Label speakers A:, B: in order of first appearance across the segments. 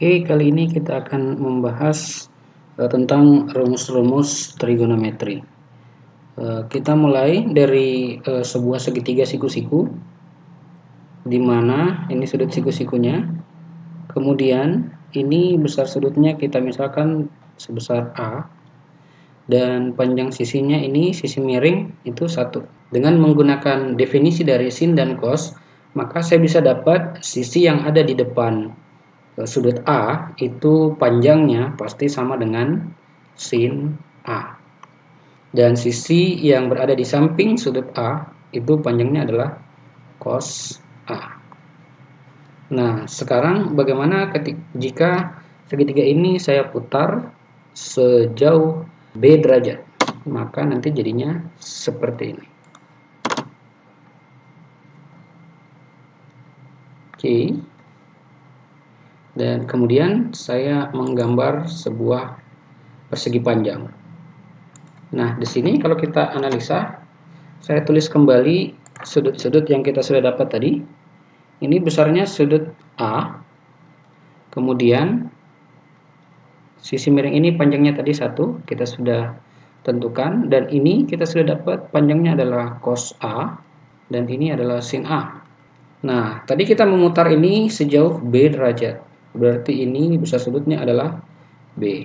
A: Oke, kali ini kita akan membahas tentang rumus-rumus trigonometri. Kita mulai dari sebuah segitiga siku-siku, di mana ini sudut siku-sikunya. Kemudian ini besar sudutnya kita misalkan sebesar A, dan panjang sisinya ini sisi miring itu 1. Dengan menggunakan definisi dari sin dan cos, maka saya bisa dapat sisi yang ada di depan sudut A itu panjangnya pasti sama dengan sin A. Dan sisi yang berada di samping sudut A itu panjangnya adalah cos A. Nah, sekarang bagaimana jika segitiga ini saya putar sejauh B derajat? Maka nanti jadinya seperti ini. Oke. Dan kemudian saya menggambar sebuah persegi panjang. Nah, di sini kalau kita analisa, saya tulis kembali sudut-sudut yang kita sudah dapat tadi. Ini besarnya sudut A, kemudian sisi miring ini panjangnya tadi 1, kita sudah tentukan, dan ini kita sudah dapat panjangnya adalah cos A, dan ini adalah sin A. Nah, tadi kita memutar ini sejauh B derajat. Berarti ini besar sudutnya adalah B.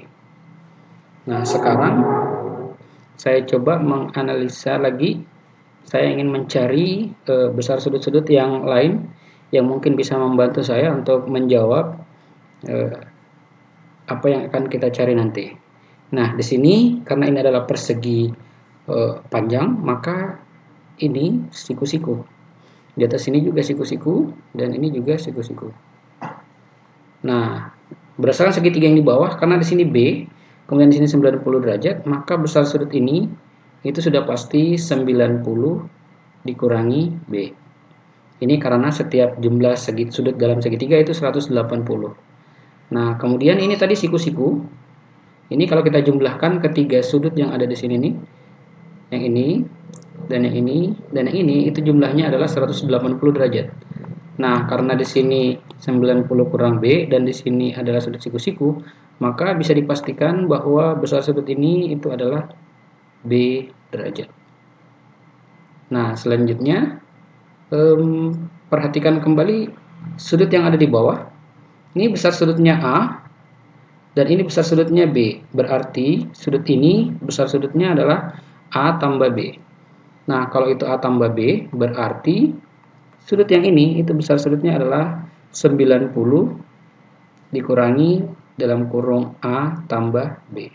A: Nah, sekarang saya coba menganalisa lagi. Saya ingin mencari besar sudut-sudut yang lain yang mungkin bisa membantu saya untuk menjawab apa yang akan kita cari nanti. Nah, di sini karena ini adalah persegi panjang, maka ini siku-siku. Di atas ini juga siku-siku, dan ini juga siku-siku. Nah, berdasarkan segitiga yang di bawah, karena di sini B, kemudian di sini 90 derajat, maka besar sudut ini itu sudah pasti 90 dikurangi B. Ini karena setiap jumlah sudut dalam segitiga itu 180. Nah, kemudian ini tadi siku-siku. Ini kalau kita jumlahkan ketiga sudut yang ada di sini nih, yang ini, dan yang ini, dan yang ini, itu jumlahnya adalah 180 derajat. Nah, karena di sini 90 kurang B dan di sini adalah sudut siku-siku, maka bisa dipastikan bahwa besar sudut ini itu adalah B derajat. Nah, selanjutnya perhatikan kembali sudut yang ada di bawah. Ini besar sudutnya A dan ini besar sudutnya B. Berarti sudut ini besar sudutnya adalah A tambah B. Nah, kalau itu A tambah B, berarti sudut yang ini itu besar sudutnya adalah 90 dikurangi dalam kurung A tambah B.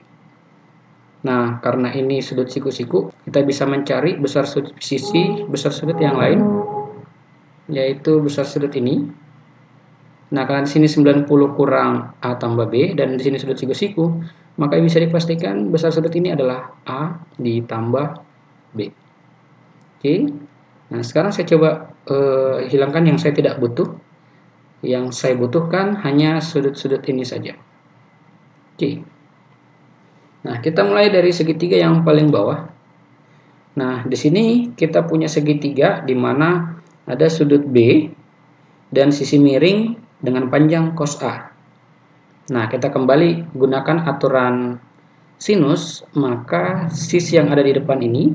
A: Nah, karena ini sudut siku-siku, kita bisa mencari besar sudut yang lain, yaitu besar sudut ini. Nah, karena di sini 90 kurang A tambah B, dan di sini sudut siku-siku, maka bisa dipastikan besar sudut ini adalah A ditambah B. Oke. Nah, sekarang saya coba hilangkan yang saya tidak butuh. Yang saya butuhkan hanya sudut-sudut ini saja. Oke. Nah, kita mulai dari segitiga yang paling bawah. Nah, di sini kita punya segitiga di mana ada sudut B dan sisi miring dengan panjang cos A. Nah, kita kembali gunakan aturan sinus, maka sisi yang ada di depan ini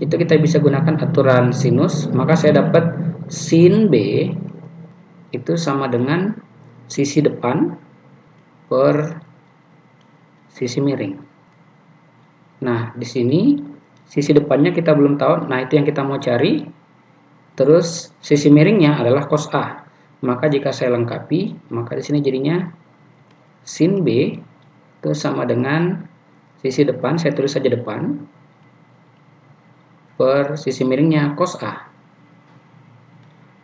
A: itu kita bisa gunakan aturan sinus, maka saya dapat sin B itu sama dengan sisi depan per sisi miring. Nah, di sini sisi depannya kita belum tahu, nah itu yang kita mau cari. Terus sisi miringnya adalah cos A. Maka jika saya lengkapi, maka di sini jadinya sin B itu sama dengan sisi depan, saya tulis saja depan, per sisi miringnya cos A.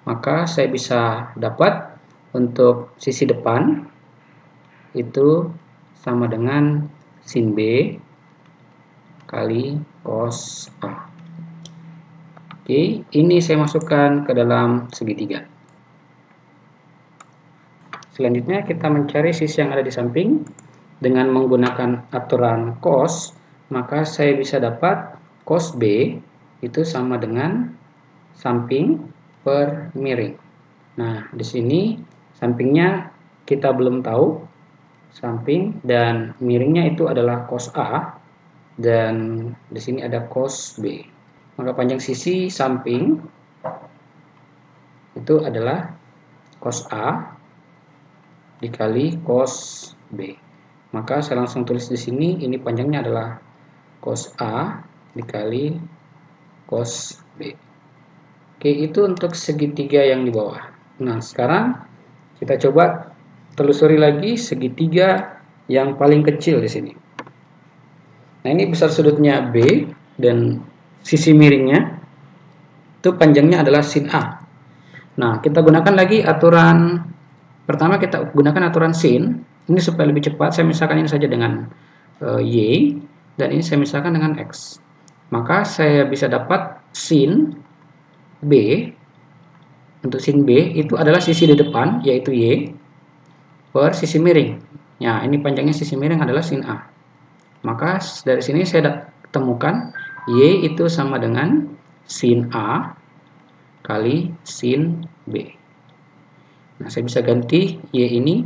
A: Maka saya bisa dapat untuk sisi depan itu sama dengan sin B kali cos A. Oke, ini saya masukkan ke dalam segitiga. Selanjutnya kita mencari sisi yang ada di samping. Dengan menggunakan aturan cos, maka saya bisa dapat cos B itu sama dengan samping per miring. Nah, di sini sampingnya kita belum tahu samping, dan miringnya itu adalah cos A, dan di sini ada cos B. Maka panjang sisi samping itu adalah cos A dikali cos B. Maka saya langsung tulis di sini, ini panjangnya adalah cos A dikali cos B. Oke, itu untuk segitiga yang di bawah. Nah, sekarang kita coba telusuri lagi segitiga yang paling kecil di sini. Nah, ini besar sudutnya B dan sisi miringnya itu panjangnya adalah sin A. Nah, kita gunakan lagi aturan pertama, kita gunakan aturan sin. Ini supaya lebih cepat, saya misalkan ini saja dengan Y, dan ini saya misalkan dengan X. Maka saya bisa dapat sin B, untuk sin B itu adalah sisi di depan, yaitu Y, per sisi miring. Ya, ini panjangnya sisi miring adalah sin A. Maka dari sini saya temukan Y itu sama dengan sin A kali sin B. Nah, saya bisa ganti Y ini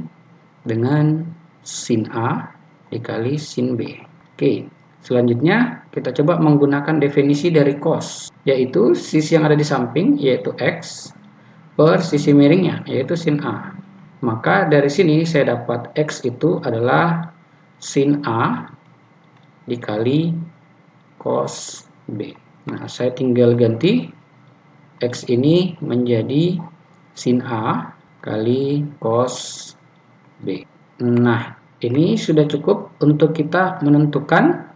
A: dengan sin A dikali sin B. Oke, selanjutnya kita coba menggunakan definisi dari cos, yaitu sisi yang ada di samping, yaitu X, per sisi miringnya, yaitu sin A. Maka dari sini saya dapat X itu adalah sin A dikali cos B. Nah, saya tinggal ganti X ini menjadi sin A kali cos B. Nah, ini sudah cukup untuk kita menentukan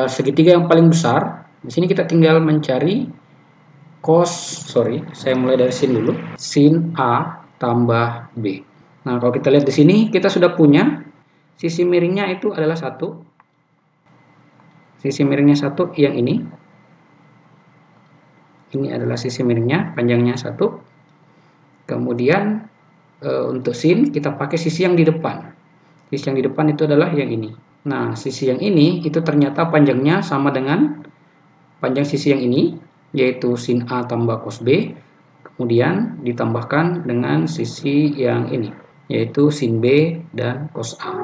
A: segitiga yang paling besar. Di sini kita tinggal mencari saya mulai dari sin dulu. Sin A tambah B. Nah, kalau kita lihat di sini, kita sudah punya sisi miringnya itu adalah 1. Sisi miringnya 1 yang ini. Ini adalah sisi miringnya, panjangnya 1. Kemudian untuk sin kita pakai sisi yang di depan. Sisi yang di depan itu adalah yang ini. Nah, sisi yang ini itu ternyata panjangnya sama dengan panjang sisi yang ini, yaitu sin A tambah cos B. Kemudian ditambahkan dengan sisi yang ini, yaitu sin B dan cos A.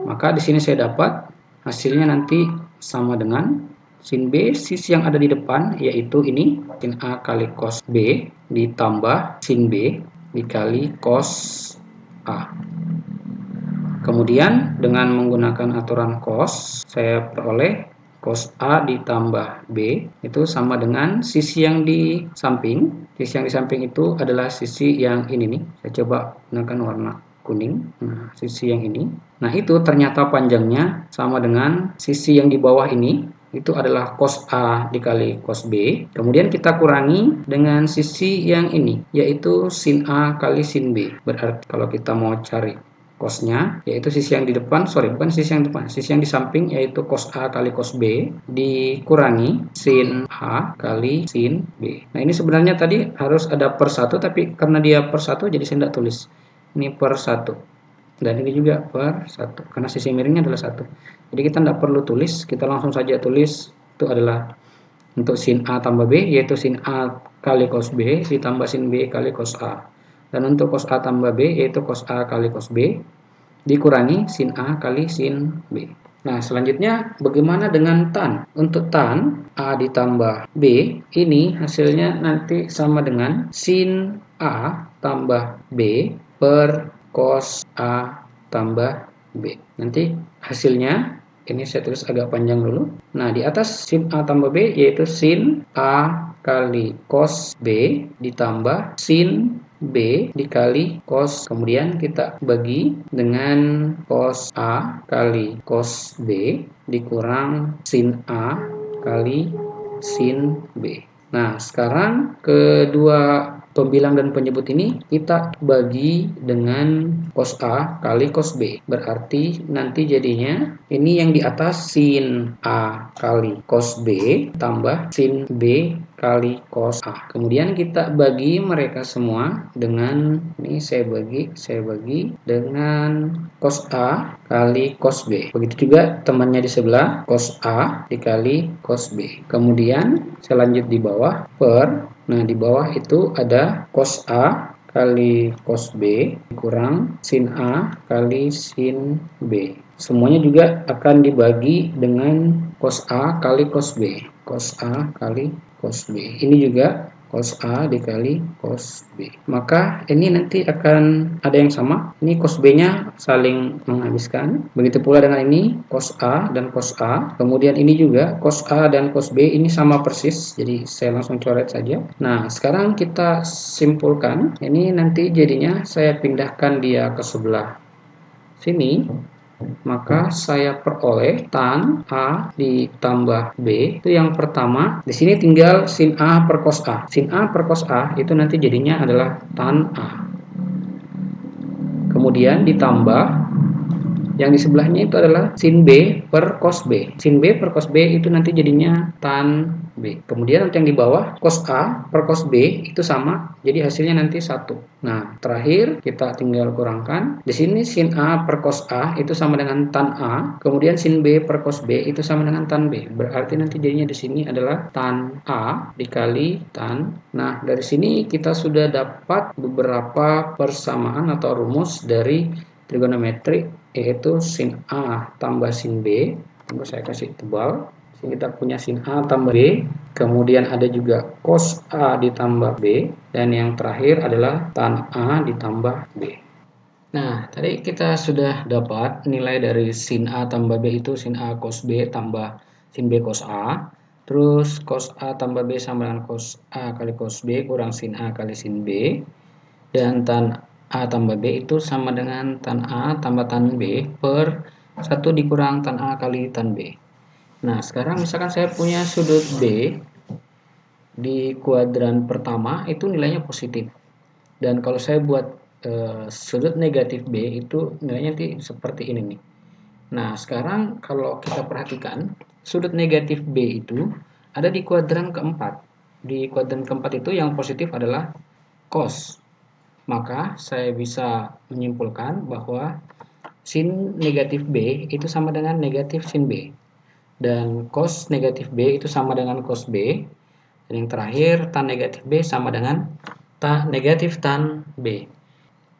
A: Maka di sini saya dapat hasilnya nanti sama dengan sin B, sisi yang ada di depan, yaitu ini, sin A kali cos B, ditambah sin B dikali cos A. Kemudian dengan menggunakan aturan cos, saya peroleh cos A ditambah B itu sama dengan sisi yang di samping. Sisi yang di samping itu adalah sisi yang ini nih. Saya coba gunakan warna kuning. Nah, sisi yang ini. Nah, itu ternyata panjangnya sama dengan sisi yang di bawah ini. Itu adalah cos A dikali cos B. Kemudian kita kurangi dengan sisi yang ini, yaitu sin A kali sin B. Berarti kalau kita mau cari cosnya, yaitu sisi yang di depan, bukan sisi yang depan, sisi yang di samping, yaitu cos A kali cos B dikurangi sin A kali sin B. Nah, ini sebenarnya tadi harus ada per 1, tapi karena dia per 1 jadi saya tidak tulis. Ini per 1. Dan ini juga per 1, karena sisi miringnya adalah 1. Jadi kita tidak perlu tulis, kita langsung saja tulis itu adalah untuk sin A tambah B, yaitu sin A kali cos B ditambah sin B kali cos A. Dan untuk cos A tambah B, yaitu cos A kali cos B dikurangi sin A kali sin B. Nah, selanjutnya bagaimana dengan tan? Untuk tan A ditambah B, ini hasilnya nanti sama dengan sin A tambah B per cos A tambah B. Nanti hasilnya, ini saya tulis agak panjang dulu. Nah, di atas sin A tambah B, yaitu sin A kali cos B ditambah sin B dikali cos, kemudian kita bagi dengan cos A kali cos B dikurang sin A kali sin B. Nah, sekarang kedua pembilang dan penyebut ini kita bagi dengan cos A kali cos B. Berarti nanti jadinya ini yang di atas sin A kali cos B tambah sin B kali cos A. Kemudian kita bagi mereka semua dengan, ini saya bagi dengan cos A kali cos B. Begitu juga temannya di sebelah, cos A dikali cos B. Kemudian saya lanjut di bawah per, nah di bawah itu ada cos A kali cos B kurang sin A kali sin B. Semuanya juga akan dibagi dengan cos A kali cos B. Cos A kali cos B. Ini juga cos A dikali cos B. Maka ini nanti akan ada yang sama. Ini cos B-nya saling menghabiskan. Begitu pula dengan ini cos A dan cos A. Kemudian ini juga cos A dan cos B ini sama persis. Jadi saya langsung coret saja. Nah, sekarang kita simpulkan. Ini nanti jadinya saya pindahkan dia ke sebelah sini. Maka saya peroleh tan A ditambah B. Itu yang pertama. Di sini tinggal sin A per cos A. Sin A per cos A itu nanti jadinya adalah tan A. Kemudian ditambah yang di sebelahnya itu adalah sin B per cos B. Sin B per cos B itu nanti jadinya tan B. Kemudian nanti yang di bawah cos A per cos B itu sama. Jadi hasilnya nanti 1. Nah, terakhir kita tinggal kurangkan. Di sini sin A per cos A itu sama dengan tan A. Kemudian sin B per cos B itu sama dengan tan B. Berarti nanti jadinya di sini adalah tan A dikali tan. Nah, dari sini kita sudah dapat beberapa persamaan atau rumus dari trigonometri, yaitu sin A tambah sin B. Tunggu saya kasih tebal. Sini kita punya sin A tambah B, kemudian ada juga cos A ditambah B, dan yang terakhir adalah tan A ditambah B. Nah, tadi kita sudah dapat nilai dari sin A tambah B itu sin A cos B tambah sin B cos A. Terus cos A tambah B sama dengan cos A kali cos B kurang sin A kali sin B. Dan tan A tambah B itu sama dengan tan A tambah tan B per 1 dikurang tan A kali tan B. Nah, sekarang misalkan saya punya sudut B di kuadran pertama itu nilainya positif. Dan kalau saya buat sudut negatif B itu nilainya nanti seperti ini nih. Nah, sekarang kalau kita perhatikan sudut negatif B itu ada di kuadran keempat. Di kuadran keempat itu yang positif adalah cos. Maka saya bisa menyimpulkan bahwa sin negatif B itu sama dengan negatif sin B. Dan cos negatif B itu sama dengan cos B. Dan yang terakhir tan negatif B sama dengan negatif tan B.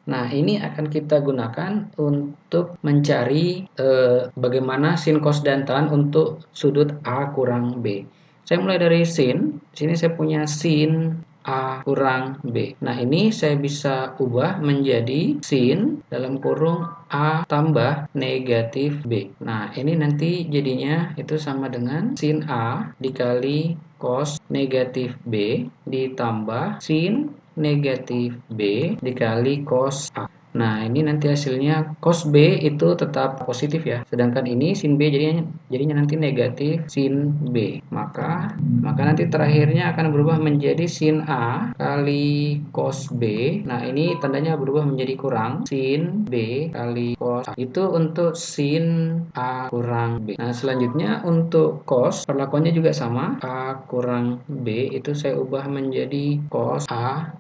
A: Nah, ini akan kita gunakan untuk mencari bagaimana sin, cos, dan tan untuk sudut A kurang B. Saya mulai dari sin. Sini saya punya sin A kurang B. Nah, ini saya bisa ubah menjadi sin dalam kurung A tambah negatif B. Nah, ini nanti jadinya itu sama dengan sin A dikali cos negatif B ditambah sin negatif B dikali cos A. Nah, ini nanti hasilnya cos B itu tetap positif ya. Sedangkan ini sin B jadinya nanti negatif sin B. Maka nanti terakhirnya akan berubah menjadi sin A kali cos B. Nah, ini tandanya berubah menjadi kurang sin B kali cos A. Itu untuk sin A kurang B. Nah, selanjutnya untuk cos perlakuannya juga sama. A kurang B itu saya ubah menjadi cos A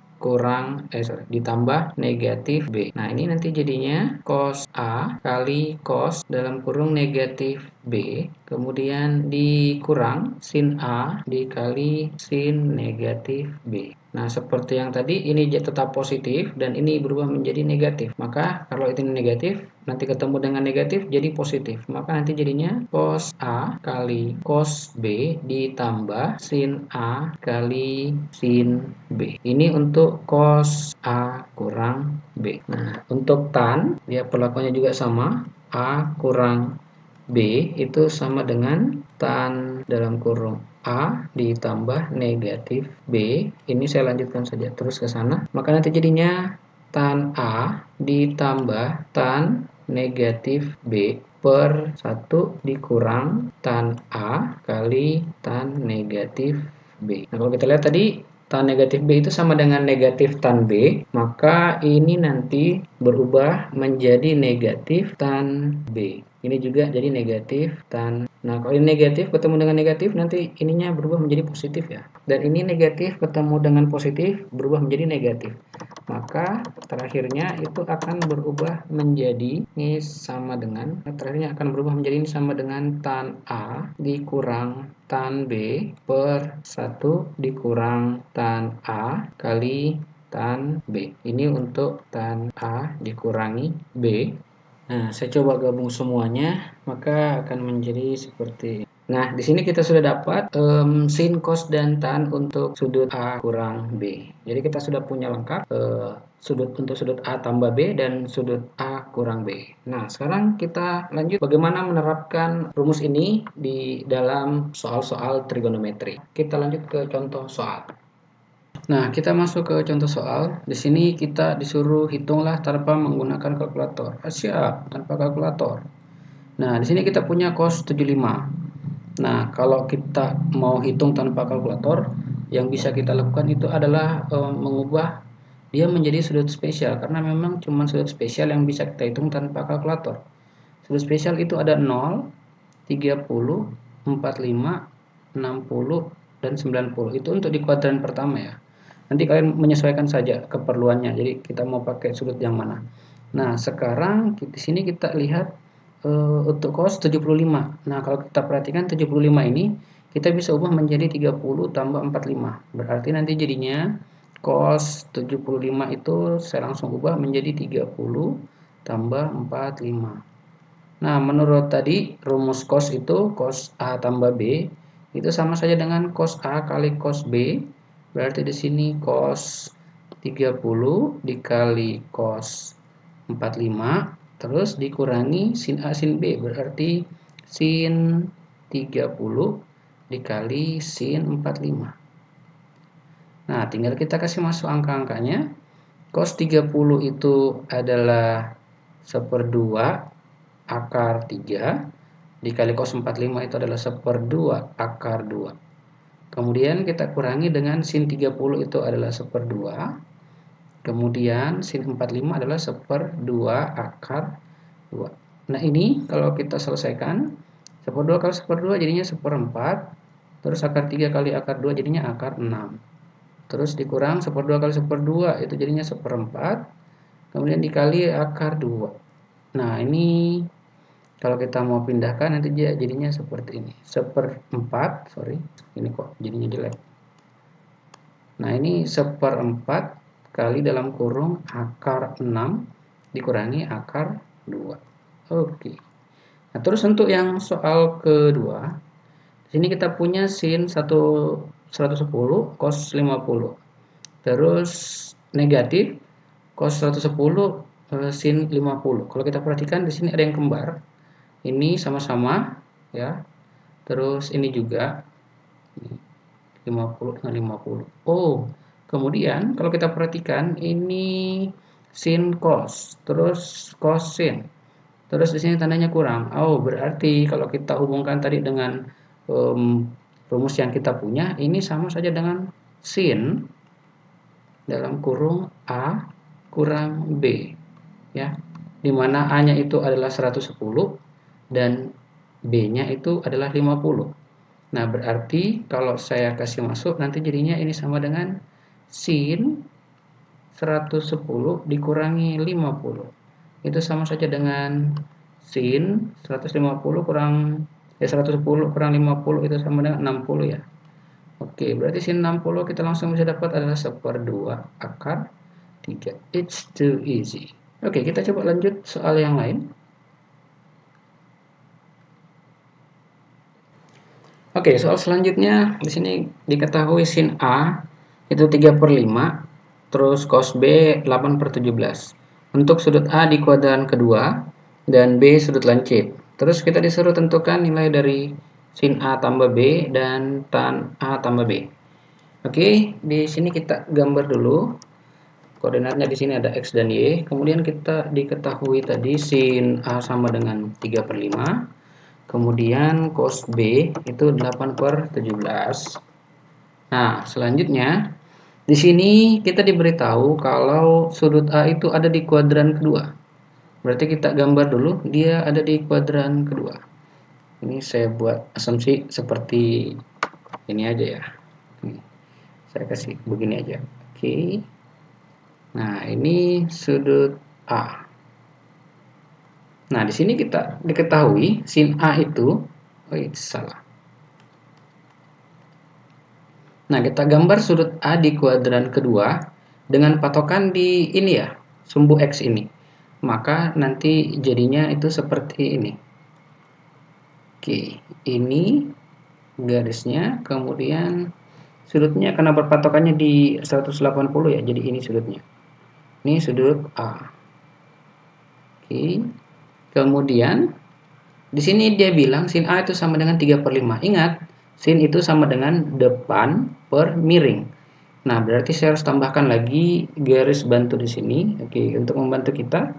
A: ditambah negatif B. Nah, ini nanti jadinya cos A kali cos dalam kurung negatif B, kemudian dikurang sin A dikali sin negatif B. Nah, seperti yang tadi, ini tetap positif dan ini berubah menjadi negatif. Maka kalau itu negatif, nanti ketemu dengan negatif jadi positif. Maka nanti jadinya cos A kali cos B ditambah sin A kali sin B. Ini untuk cos A kurang B. Nah, untuk tan, dia perlakuannya juga sama. A kurang B itu sama dengan tan dalam kurung A ditambah negatif B. Ini saya lanjutkan saja terus ke sana. Maka nanti jadinya tan A ditambah tan negatif B per 1 dikurang tan A kali tan negatif B. Nah, kalau kita lihat tadi tan negatif B itu sama dengan negatif tan B, maka ini nanti berubah menjadi negatif tan B. Ini juga jadi negatif tan. Nah, kalau ini negatif ketemu dengan negatif, nanti ininya berubah menjadi positif ya. Dan ini negatif ketemu dengan positif, berubah menjadi negatif. Maka terakhirnya itu akan berubah menjadi ini sama dengan, terakhirnya akan berubah menjadi ini sama dengan tan A dikurang tan B per 1 dikurang tan A kali tan B. Ini untuk tan A dikurangi B. Nah, saya coba gabung semuanya, maka akan menjadi seperti ini. Nah, di sini kita sudah dapat sin, cos, dan tan untuk sudut A kurang B. Jadi kita sudah punya lengkap untuk sudut A tambah B dan sudut A kurang B. Nah, sekarang kita lanjut bagaimana menerapkan rumus ini di dalam soal-soal trigonometri. Kita lanjut ke contoh soal. Nah, kita masuk ke contoh soal. Di sini kita disuruh hitunglah tanpa menggunakan kalkulator. Siap, tanpa kalkulator. Nah, di sini kita punya cos 75. Nah, kalau kita mau hitung tanpa kalkulator, yang bisa kita lakukan itu adalah mengubah dia menjadi sudut spesial, karena memang cuma sudut spesial yang bisa kita hitung tanpa kalkulator. Sudut spesial itu ada 0, 30, 45, 60, dan 90. Itu untuk di kuadran pertama ya. Nanti kalian menyesuaikan saja keperluannya. Jadi kita mau pakai sudut yang mana. Nah, sekarang di sini kita lihat untuk cos 75. Nah, kalau kita perhatikan 75 ini kita bisa ubah menjadi 30 tambah 45. Berarti nanti jadinya cos 75 itu saya langsung ubah menjadi 30 tambah 45. Nah, menurut tadi rumus cos itu cos A tambah B itu sama saja dengan cos A kali cos B. Berarti di sini cos 30 dikali cos 45 terus dikurangi sin A sin B, berarti sin 30 dikali sin 45. Nah, tinggal kita kasih masuk angka-angkanya. Cos 30 itu adalah 1/2 akar 3 dikali cos 45 itu adalah 1/2 akar 2. Kemudian kita kurangi dengan sin 30 itu adalah 1/2. Kemudian sin 45 adalah 1/2 akar 2. Nah, ini kalau kita selesaikan 1/2 kali 1/2 jadinya 1/4. Terus akar 3 kali akar 2 jadinya akar 6. Terus dikurang 1/2 kali 1/2 itu jadinya 1/4. Kemudian dikali akar 2. Nah, ini kalau kita mau pindahkan nanti jadinya seperti ini. 1/4, sorry. Ini kok jadinya jelek. Nah, ini 1/4 kali dalam kurung akar 6 dikurangi akar 2. Oke. Nah, terus untuk yang soal kedua, di sini kita punya sin 110 cos 50. Terus negatif cos 110 sin 50. Kalau kita perhatikan di sini ada yang kembar. Ini sama-sama ya. Terus ini juga 50 dengan 50. Oh, kemudian kalau kita perhatikan ini sin cos, terus cos sin. Terus di sini tandanya kurang. Oh, berarti kalau kita hubungkan tadi dengan rumus yang kita punya, ini sama saja dengan sin dalam kurung A kurang B. Ya. Di mana A-nya itu adalah 110 dan B-nya itu adalah 50. Nah, berarti kalau saya kasih masuk nanti jadinya ini sama dengan sin 110 dikurangi 50. Itu sama saja dengan sin 150 kurang 110 kurang 50 itu sama dengan 60 ya. Oke, berarti sin 60 kita langsung bisa dapat adalah 1/2 akar 3. It's too easy. Oke, kita coba lanjut soal yang lain. Oke, soal selanjutnya di sini diketahui sin A itu 3/5, terus cos B 8/17. Untuk sudut A di kuadran kedua dan B sudut lancip. Terus kita disuruh tentukan nilai dari sin A tambah B dan tan A tambah B. Oke, di sini kita gambar dulu. Koordinatnya di sini ada X dan Y. Kemudian kita diketahui tadi sin A sama dengan 3/5. Kemudian cos B itu 8/17. Nah, selanjutnya di sini kita diberitahu kalau sudut A itu ada di kuadran kedua. Berarti kita gambar dulu dia ada di kuadran kedua. Ini saya buat asumsi seperti ini aja ya. Saya kasih begini aja. Oke. Nah, ini sudut A. Nah, di sini kita diketahui sin A itu salah. Nah, kita gambar sudut A di kuadran kedua dengan patokan di ini ya, sumbu X ini. Maka nanti jadinya itu seperti ini. Oke, ini garisnya, kemudian sudutnya karena berpatokannya di 180 ya, jadi ini sudutnya. Ini sudut A. Oke. Kemudian di sini dia bilang sin A itu sama dengan 3/5. Ingat, sin itu sama dengan depan per miring. Nah, berarti saya harus tambahkan lagi garis bantu di sini. Oke, untuk membantu kita.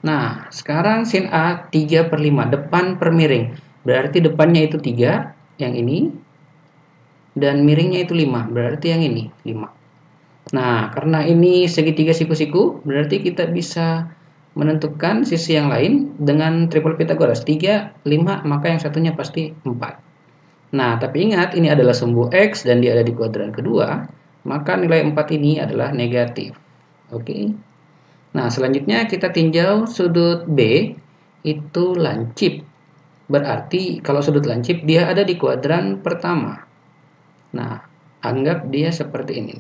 A: Nah, sekarang sin A 3/5, depan per miring. Berarti depannya itu 3, yang ini. Dan miringnya itu 5, berarti yang ini, 5. Nah, karena ini segitiga siku-siku, berarti kita bisa menentukan sisi yang lain dengan triple Pythagoras. 3, 5, maka yang satunya pasti 4. Nah, tapi ingat, ini adalah sumbu X dan dia ada di kuadran kedua, maka nilai 4 ini adalah negatif. Oke. Nah, selanjutnya kita tinjau sudut B, itu lancip. Berarti kalau sudut lancip, dia ada di kuadran pertama. Nah, anggap dia seperti ini.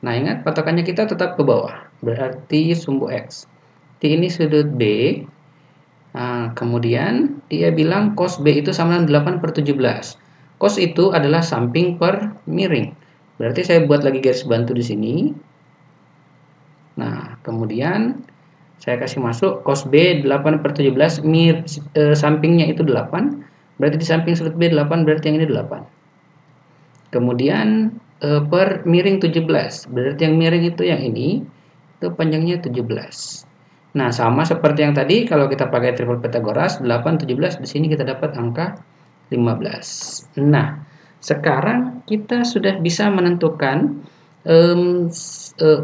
A: Nah, ingat patokannya kita tetap ke bawah, berarti sumbu X. Di ini sudut B, nah, kemudian dia bilang cos B itu sama dengan 8/17. Cos itu adalah samping per miring. Berarti saya buat lagi garis bantu di sini. Nah, kemudian saya kasih masuk cos B 8/17, sampingnya itu 8. Berarti di samping sudut B 8, berarti yang ini 8. Kemudian per miring 17. Berarti yang miring itu yang ini, itu panjangnya 17. Nah, sama seperti yang tadi, kalau kita pakai triple Pythagoras, 8, 17, di sini kita dapat angka 15. Nah, sekarang kita sudah bisa menentukan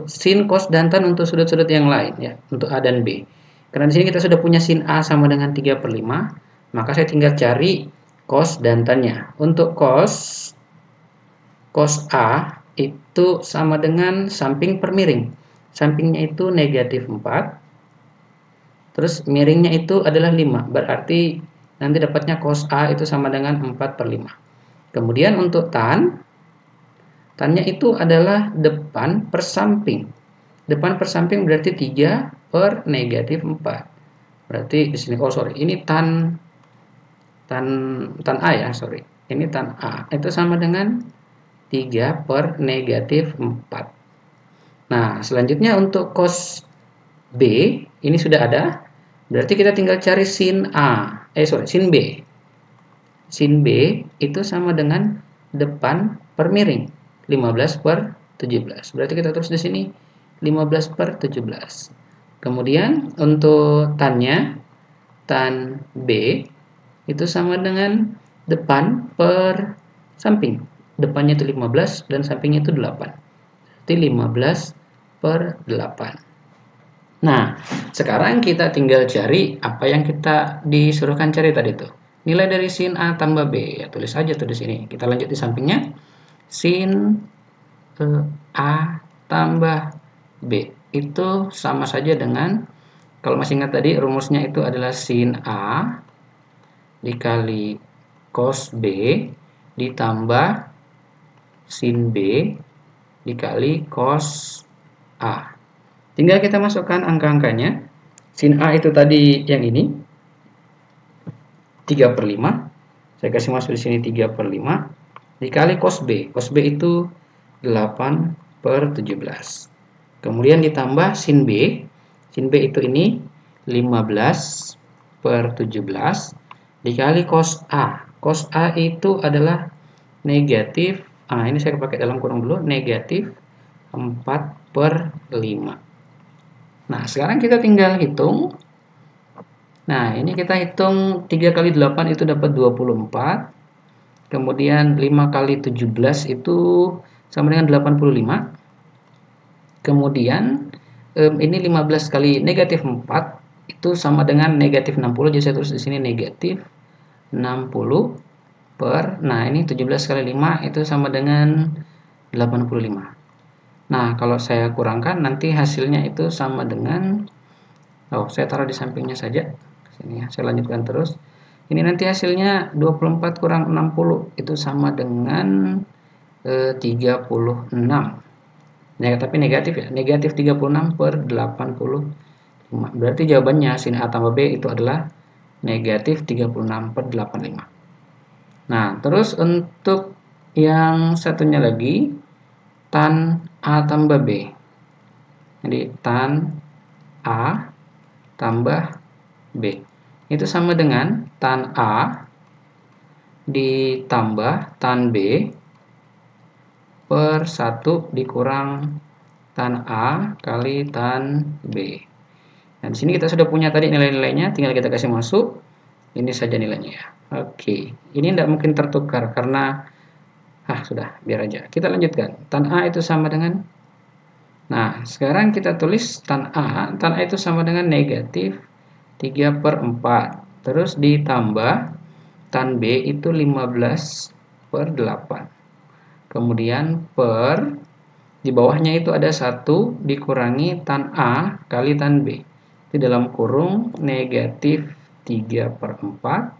A: sin, cos, dan tan untuk sudut-sudut yang lain ya, untuk A dan B. Karena di sini kita sudah punya sin A sama dengan 3/5, maka saya tinggal cari cos dan tannya. Untuk cos A itu sama dengan samping per miring. Sampingnya itu negatif 4. Terus miringnya itu adalah 5. Berarti nanti dapatnya cos A itu sama dengan 4/5. Kemudian untuk tannya itu adalah depan per samping. Depan per samping berarti 3 per negatif 4. Berarti di sini, ini tan A ya, Ini tan A. Itu sama dengan 3 per negatif 4. Nah, selanjutnya untuk cos B, ini sudah ada. Berarti kita tinggal cari sin B. Sin B itu sama dengan depan per miring, 15/17. Berarti kita terus di sini 15/17. Kemudian untuk tannya, tan B itu sama dengan depan per samping. Depannya itu 15 dan sampingnya itu 8. Berarti 15/8. Nah, sekarang kita tinggal cari apa yang kita disuruhkan cari tadi tuh. Nilai dari sin A tambah B. Ya, tulis aja tuh di sini. Kita lanjut di sampingnya. Sin A tambah B itu sama saja dengan, kalau masih ingat tadi rumusnya itu adalah sin A dikali cos B ditambah sin B dikali cos A. Tinggal kita masukkan angka-angkanya. Sin A itu tadi yang ini 3/5. Saya kasih masuk di sini 3/5 dikali cos B. Cos B itu 8/17. Kemudian ditambah sin B. Sin B itu ini 15/17 dikali cos A. Cos A itu adalah negatif, ini saya pakai dalam kurung dulu, negatif 4/5. Nah, sekarang kita tinggal hitung. Nah, ini kita hitung 3 kali 8 itu dapat 24. Kemudian 5 kali 17 itu sama dengan 85. Kemudian ini 15 kali negatif 4 itu sama dengan negatif 60. Jadi saya tulis di sini negatif 60 nah ini 17 kali 5 itu sama dengan 85. Nah, kalau saya kurangkan nanti hasilnya itu sama dengan, saya taruh di sampingnya saja. Sini ya, saya lanjutkan terus. Ini nanti hasilnya 24 kurang 60 itu sama dengan 36. Tapi negatif ya, negatif 36/85. Berarti jawabannya sin A tambah B itu adalah negatif 36/85. Nah, terus untuk yang satunya lagi, tan A tambah B. Jadi tan A tambah B. Itu sama dengan tan A ditambah tan B per 1 dikurang tan A kali tan B. Nah, di sini kita sudah punya tadi nilai-nilainya, tinggal kita kasih masuk. Ini saja nilainya ya. Oke, ini tidak mungkin tertukar karena sudah, biar aja. Kita lanjutkan. Tan A itu sama dengan, nah, sekarang kita tulis tan A itu sama dengan negatif 3/4. Terus ditambah tan B itu 15/8. Kemudian per, di bawahnya itu ada 1 dikurangi tan A kali tan B. Itu dalam kurung negatif 3/4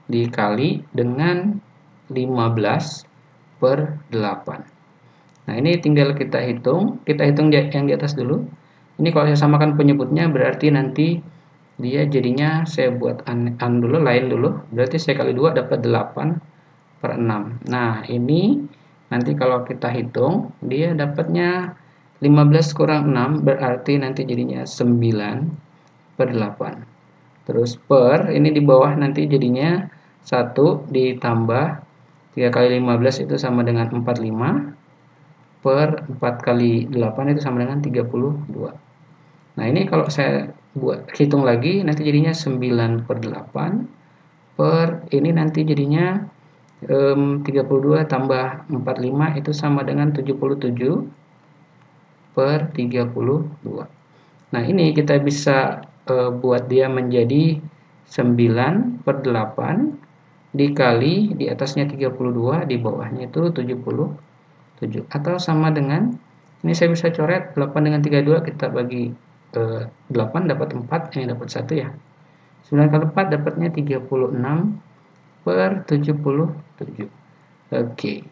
A: dikali dengan 15/8. Nah, ini tinggal kita hitung yang di atas dulu. Ini kalau saya samakan penyebutnya berarti nanti dia jadinya, saya buat lain dulu, berarti saya kali 2 dapat 8/6. Nah, ini nanti kalau kita hitung, dia dapatnya 15 kurang 6, berarti nanti jadinya 9/8. Terus per, ini di bawah nanti jadinya 1 ditambah 3 kali 15 itu sama dengan 45, per 4 kali 8 itu sama dengan 32. Nah, ini kalau saya buat hitung lagi, nanti jadinya 9/8, per ini nanti jadinya 32 tambah 45 itu sama dengan 77/32. Nah, ini kita bisa buat dia menjadi 9/8 dikali di atasnya 32, di bawahnya itu 77. Atau sama dengan, ini saya bisa coret 8 dengan 32 kita bagi 8 dapat 4, ini dapat 1 ya. 9 kali 4 dapatnya 36/77. Oke.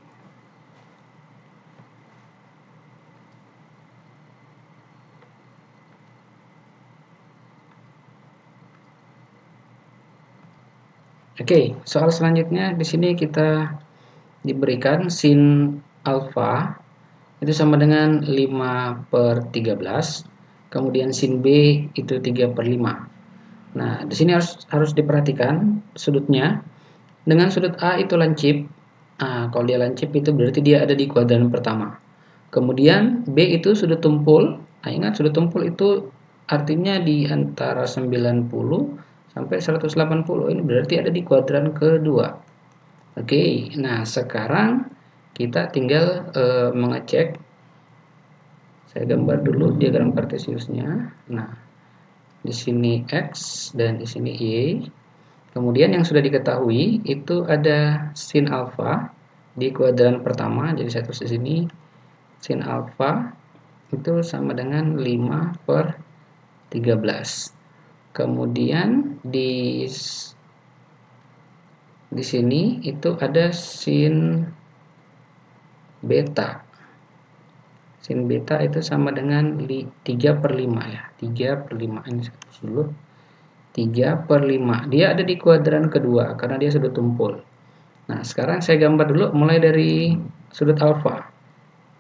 A: Oke, soal selanjutnya di sini kita diberikan sin alfa itu sama dengan 5/13. Kemudian sin B itu 3/5. Nah, di sini harus diperhatikan sudutnya. Dengan sudut A itu lancip. Kalau dia lancip itu berarti dia ada di kuadran pertama. Kemudian B itu sudut tumpul. Ingat sudut tumpul itu artinya di antara 90 sampai 180. Ini berarti ada di kuadran kedua. Oke, nah sekarang kita tinggal mengecek. Saya gambar dulu diagram kartesiusnya. Nah, di sini X dan di sini Y. Kemudian yang sudah diketahui itu ada sin alfa di kuadran pertama. Jadi saya tulis di sini sin alfa itu sama dengan 5/13. Kemudian di sini itu ada sin beta. Sin beta itu sama dengan 3/5 ya. 3/5 ini dulu. 3/5. Dia ada di kuadran kedua karena dia sudut tumpul. Nah, sekarang saya gambar dulu mulai dari sudut alfa.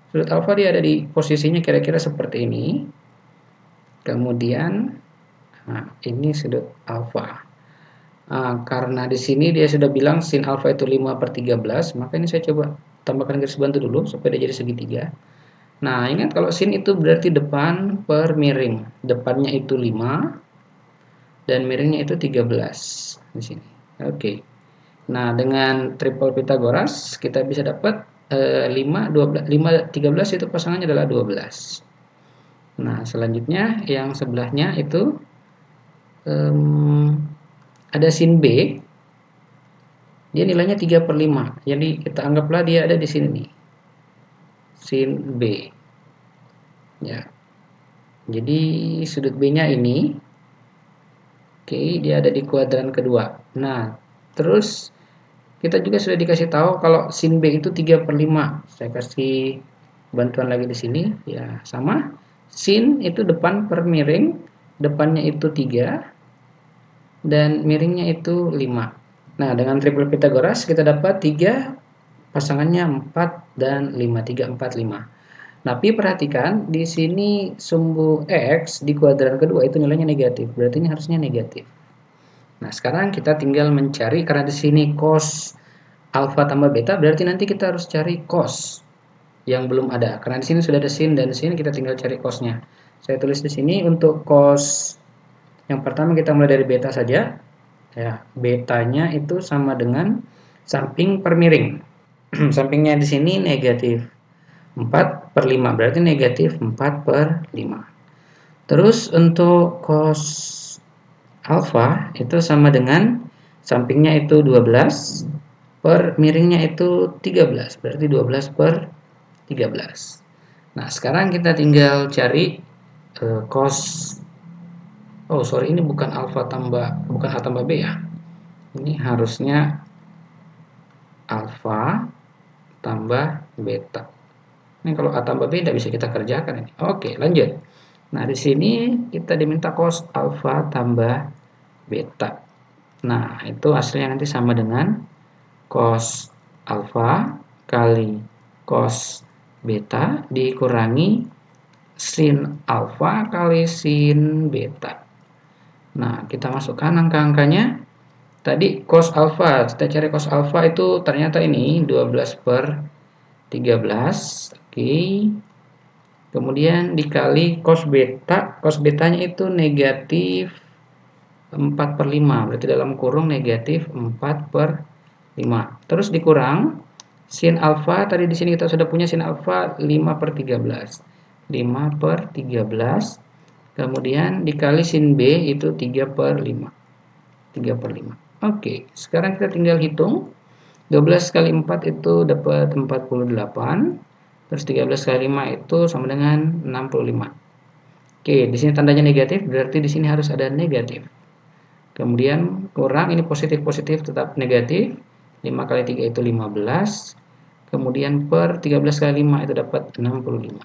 A: Sudut alfa dia ada di posisinya kira-kira seperti ini. Kemudian ini sudut alfa. Karena di sini dia sudah bilang sin alfa itu 5/13, maka ini saya coba tambahkan garis bantu dulu supaya dia jadi segitiga. Nah, ingat kalau sin itu berarti depan per miring. Depannya itu 5 dan miringnya itu 13 di sini. Oke. Nah, dengan triple Pythagoras kita bisa dapat 5 13 itu pasangannya adalah 12. Nah, selanjutnya yang sebelahnya itu ada sin B. Dia nilainya 3/5. Jadi kita anggaplah dia ada di sini nih. Sin B. Ya. Jadi sudut B-nya ini. Oke, dia ada di kuadran kedua. Nah, terus kita juga sudah dikasih tahu kalau sin B itu 3/5. Saya kasih bantuan lagi di sini ya sama. Sin itu depan per miring, depannya itu 3 dan miringnya itu 5. Nah, dengan triple Pythagoras kita dapat 3 pasangannya 4 dan 5. 3, 4, 5. Tapi perhatikan di sini sumbu X di kuadran kedua itu nilainya negatif. Berarti ini harusnya negatif. Nah, sekarang kita tinggal mencari, karena di sini cos alfa tambah beta, berarti nanti kita harus cari cos yang belum ada. Karena di sini sudah ada sin dan sin, kita tinggal cari cosnya. Saya tulis di sini untuk cos yang pertama kita mulai dari beta saja. Ya, betanya itu sama dengan samping per miring. Sampingnya di sini negatif 4 per 5, berarti negatif 4 per 5. Terus untuk cos alfa itu sama dengan sampingnya itu 12 per miringnya itu 13, berarti 12 per 13. Nah, sekarang kita tinggal cari cos, oh sorry, ini bukan alfa tambah, bukan A tambah B ya. Ini harusnya alfa tambah beta. Ini kalau A tambah B tidak bisa kita kerjakan ini. Oke, lanjut. Nah, di sini kita diminta cos alfa tambah beta. Nah, itu hasilnya nanti sama dengan cos alfa kali cos beta dikurangi sin alfa kali sin beta. Nah, kita masukkan angka-angkanya. Tadi cos alfa, kita cari cos alfa itu ternyata ini 12 per 13. Oke. Kemudian dikali cos beta, cos betanya itu negatif 4 per 5, berarti dalam kurung negatif 4 per 5. Terus dikurang sin alfa, tadi di sini kita sudah punya sin alfa 5 per 13. 5 per 13. Kemudian dikali sin B itu 3 per 5. 3 per 5. Oke, sekarang kita tinggal hitung. 12 kali 4 itu dapat 48. Terus 13 kali 5 itu sama dengan 65. Oke, di sini tandanya negatif, berarti di sini harus ada negatif. Kemudian kurang, ini positif-positif tetap negatif. 5 kali 3 itu 15. Kemudian per 13 kali 5 itu dapat 65.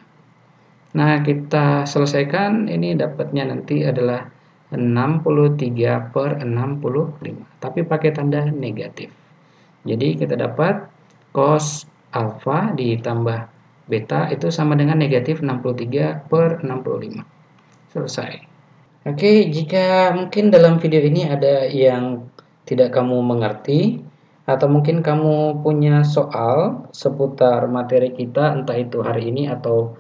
A: Nah, kita selesaikan, ini dapatnya nanti adalah 63 per 65, tapi pakai tanda negatif. Jadi kita dapat cos alfa ditambah beta itu sama dengan negatif 63 per 65. Selesai. Oke, jika mungkin dalam video ini ada yang tidak kamu mengerti, atau mungkin kamu punya soal seputar materi kita, entah itu hari ini atau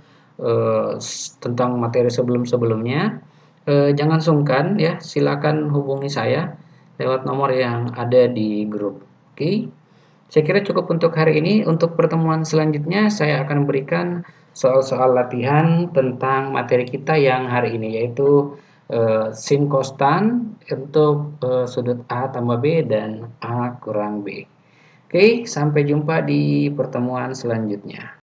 A: tentang materi sebelum-sebelumnya, jangan sungkan ya, silakan hubungi saya lewat nomor yang ada di grup. Oke, saya kira cukup untuk hari ini. Untuk pertemuan selanjutnya saya akan berikan soal-soal latihan tentang materi kita yang hari ini, yaitu sin konstan untuk sudut A tambah B dan A kurang B. Oke, sampai jumpa di pertemuan selanjutnya.